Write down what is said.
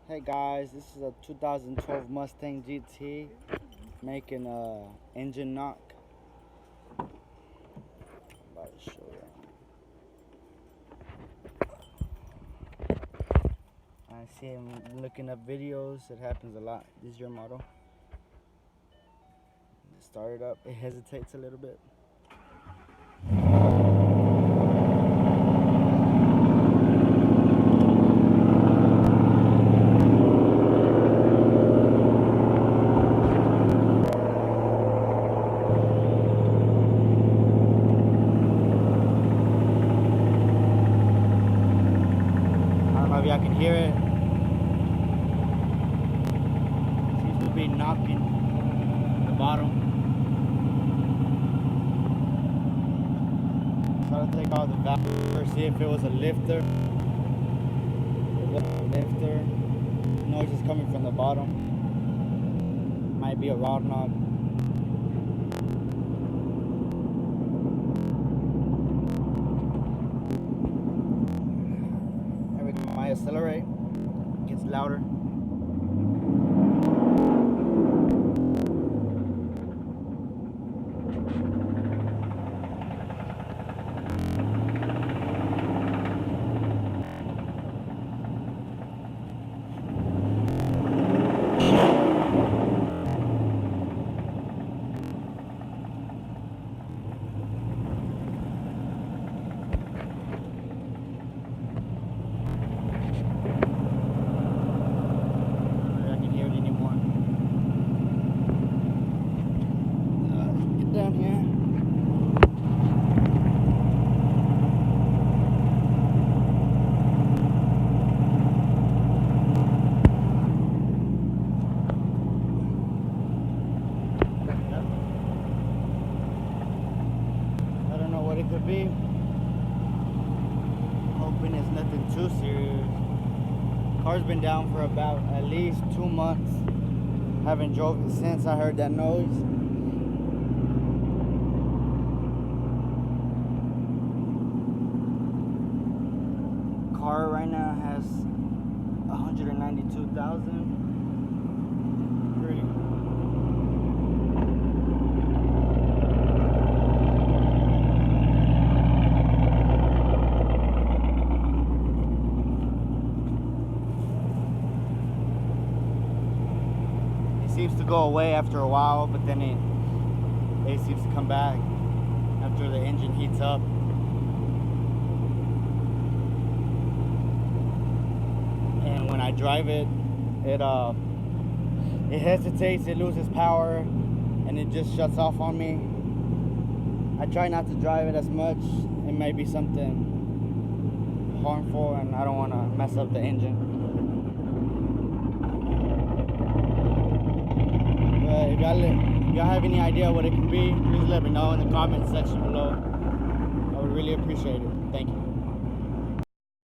Hey guys, this is a 2012 Mustang GT making a engine knock. About to show you. I see him looking up videos. It happens a lot. This is your model. Start it up. It hesitates a little bit. I don't know if y'all can hear it. Seems to be knocking the bottom. Try to take out the valve, see if it was a lifter. Lifter. Noise is coming from the bottom. Might be a rod knob. Every time I accelerate, it gets louder. Down here. I don't know what it could be. Hoping it's nothing too serious. Car's been down for about at least 2 months. Haven't drove it since I heard that noise. Car right now has 192,000. Pretty. It seems to go away after a while, but then it seems to come back after the engine heats up. And when I drive it, it hesitates, it loses power, and it just shuts off on me. I try not to drive it as much. It may be something harmful, and I don't want to mess up the engine. But if y'all have any idea what it can be, please let me know in the comment section below. I would really appreciate it. Thank you.